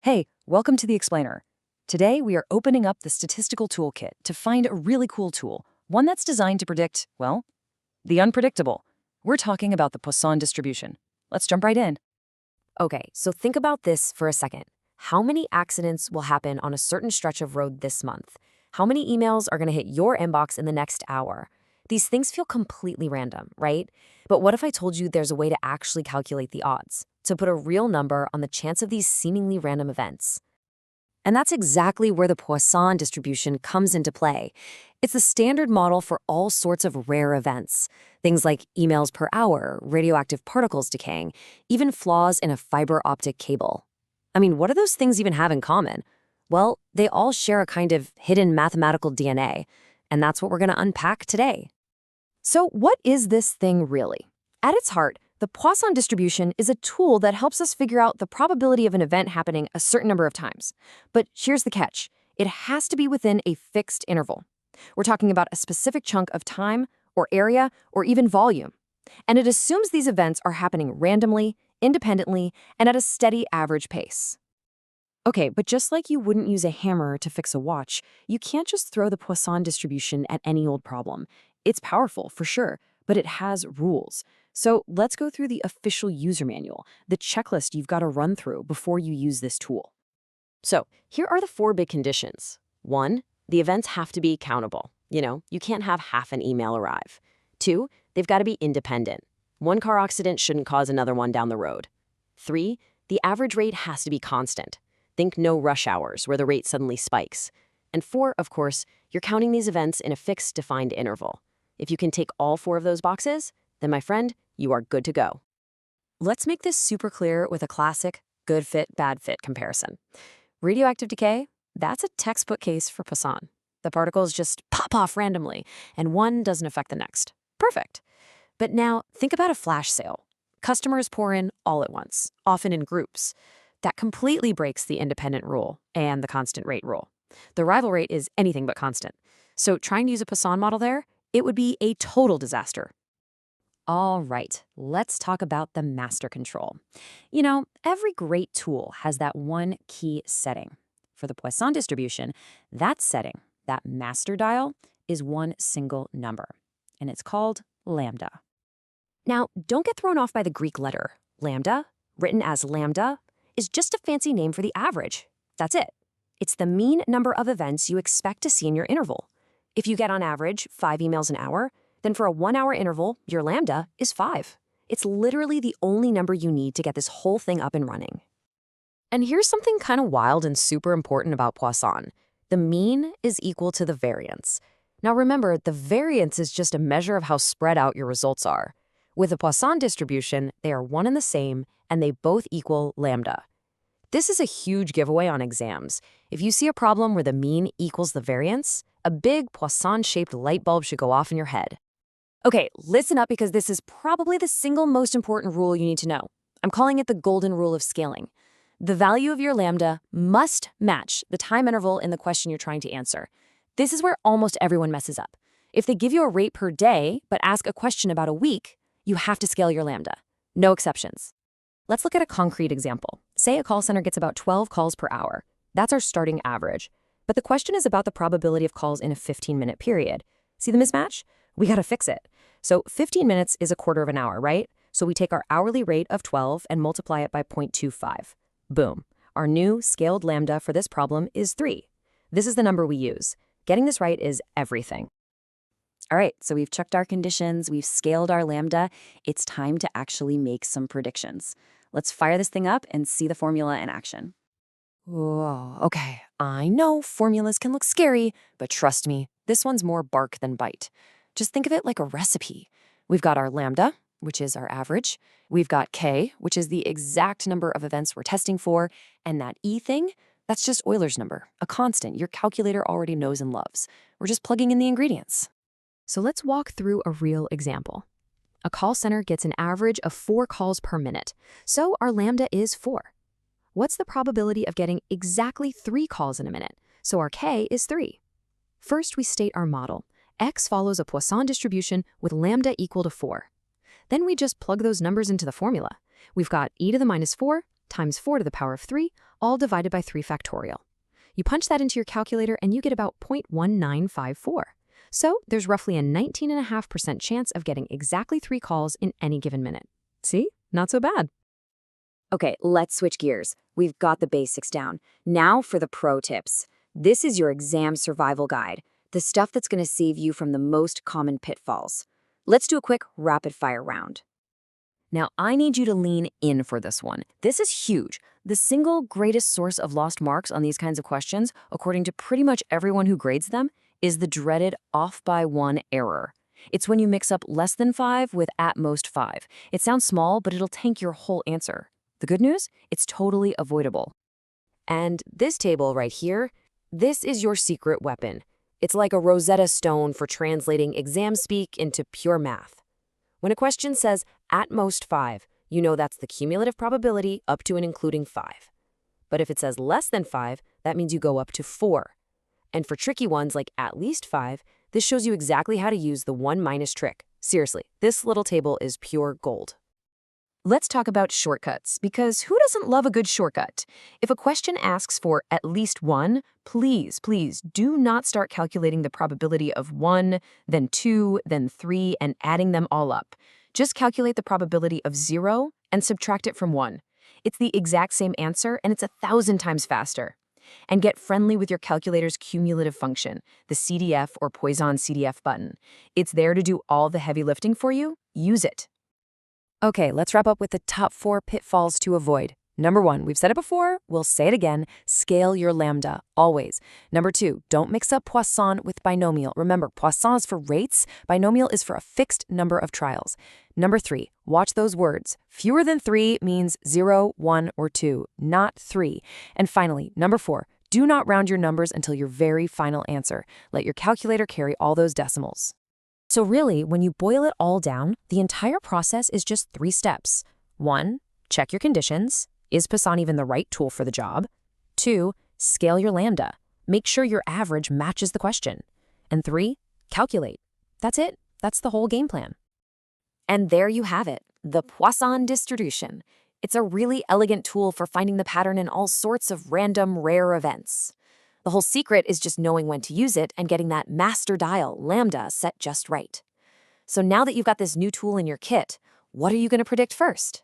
Hey, welcome to the Explainer. Today we are opening up the statistical toolkit to find a really cool tool, one that's designed to predict, well, the unpredictable. We're talking about the Poisson distribution. Let's jump right in. Okay, so think about this for a second. How many accidents will happen on a certain stretch of road this month? How many emails are going to hit your inbox in the next hour? These things feel completely random, right? But what if I told you there's a way to actually calculate the odds, to put a real number on the chance of these seemingly random events? And that's exactly where the Poisson distribution comes into play. It's the standard model for all sorts of rare events. Things like emails per hour, radioactive particles decaying, even flaws in a fiber optic cable. I mean, what do those things even have in common? Well, they all share a kind of hidden mathematical DNA, and that's what we're going to unpack today. So what is this thing really? At its heart, the Poisson distribution is a tool that helps us figure out the probability of an event happening a certain number of times. But here's the catch. It has to be within a fixed interval. We're talking about a specific chunk of time, or area, or even volume. And it assumes these events are happening randomly, independently, and at a steady average pace. Okay, but just like you wouldn't use a hammer to fix a watch, you can't just throw the Poisson distribution at any old problem. It's powerful, for sure, but it has rules. So let's go through the official user manual, the checklist you've got to run through before you use this tool. So here are the 4 big conditions. 1, the events have to be countable. You can't have half an email arrive. 2, they've got to be independent. One car accident shouldn't cause another one down the road. 3, the average rate has to be constant. Think no rush hours where the rate suddenly spikes. And 4, of course, you're counting these events in a fixed defined interval. If you can tick all 4 of those boxes, then my friend, you are good to go. Let's make this super clear with a classic good fit, bad fit comparison. Radioactive decay, that's a textbook case for Poisson. The particles just pop off randomly, and one doesn't affect the next. Perfect. But now think about a flash sale. Customers pour in all at once, often in groups. That completely breaks the independent rule and the constant rate rule. The arrival rate is anything but constant. So trying to use a Poisson model there, it would be a total disaster. All right, let's talk about the master control. Every great tool has that one key setting. For the Poisson distribution, that setting, that master dial, is one single number, and it's called lambda. Now, don't get thrown off by the Greek letter. Lambda, written as lambda, is just a fancy name for the average. That's it. It's the mean number of events you expect to see in your interval. If you get on average 5 emails an hour, then for a 1-hour interval, your lambda is 5. It's literally the only number you need to get this whole thing up and running. And here's something kind of wild and super important about Poisson. The mean is equal to the variance. Now remember, the variance is just a measure of how spread out your results are. With the Poisson distribution, they are one and the same, and they both equal lambda. This is a huge giveaway on exams. If you see a problem where the mean equals the variance, a big Poisson-shaped light bulb should go off in your head. Okay, listen up because this is probably the single most important rule you need to know. I'm calling it the golden rule of scaling. The value of your lambda must match the time interval in the question you're trying to answer. This is where almost everyone messes up. If they give you a rate per day but ask a question about a week, you have to scale your lambda. No exceptions. Let's look at a concrete example. Say a call center gets about 12 calls per hour. That's our starting average. But the question is about the probability of calls in a 15-minute period. See the mismatch? We gotta fix it. So 15 minutes is a quarter of an hour, right? So we take our hourly rate of 12 and multiply it by 0.25. Boom. Our new scaled lambda for this problem is 3. This is the number we use. Getting this right is everything. All right, so we've checked our conditions, we've scaled our lambda. It's time to actually make some predictions. Let's fire this thing up and see the formula in action. Whoa, okay, I know formulas can look scary, but trust me, this one's more bark than bite. Just think of it like a recipe. We've got our lambda, which is our average. We've got K, which is the exact number of events we're testing for. And that E thing, that's just Euler's number, a constant your calculator already knows and loves. We're just plugging in the ingredients. So let's walk through a real example. A call center gets an average of 4 calls per minute, so our lambda is 4. What's the probability of getting exactly 3 calls in a minute? So our K is 3. First, we state our model. X follows a Poisson distribution with lambda equal to 4. Then we just plug those numbers into the formula. We've got e to the minus 4 times 4 to the power of 3, all divided by 3 factorial. You punch that into your calculator and you get about 0.1954. So there's roughly a 19.5% chance of getting exactly 3 calls in any given minute. See? Not so bad. Okay, let's switch gears. We've got the basics down. Now for the pro tips. This is your exam survival guide, the stuff that's going to save you from the most common pitfalls. Let's do a quick rapid-fire round. Now, I need you to lean in for this one. This is huge. The single greatest source of lost marks on these kinds of questions, according to pretty much everyone who grades them, is the dreaded off by 1 error. It's when you mix up less than 5 with at most 5. It sounds small, but it'll tank your whole answer. The good news? It's totally avoidable. And this table right here, this is your secret weapon. It's like a Rosetta Stone for translating exam speak into pure math. When a question says at most 5, you know that's the cumulative probability up to and including 5. But if it says less than 5, that means you go up to 4. And for tricky ones like at least 5, this shows you exactly how to use the 1 minus trick. Seriously, this little table is pure gold. Let's talk about shortcuts, because who doesn't love a good shortcut? If a question asks for at least 1, please do not start calculating the probability of 1, then 2, then 3, and adding them all up. Just calculate the probability of 0 and subtract it from 1. It's the exact same answer, and it's 1,000 times faster. And get friendly with your calculator's cumulative function, the CDF or Poisson CDF button. It's there to do all the heavy lifting for you. Use it. Okay, let's wrap up with the top 4 pitfalls to avoid. Number 1, we've said it before, we'll say it again, scale your lambda, always. Number 2, don't mix up Poisson with binomial. Remember, Poisson is for rates, binomial is for a fixed number of trials. Number 3, watch those words. Fewer than 3 means 0, 1, or 2, not 3. And finally, number 4, do not round your numbers until your very final answer. Let your calculator carry all those decimals. So really, when you boil it all down, the entire process is just 3 steps. 1, check your conditions. Is Poisson even the right tool for the job? 2, scale your lambda. Make sure your average matches the question. And 3, calculate. That's it. That's the whole game plan. And there you have it, the Poisson distribution. It's a really elegant tool for finding the pattern in all sorts of random, rare events. The whole secret is just knowing when to use it and getting that master dial, lambda, set just right. So now that you've got this new tool in your kit, what are you going to predict first?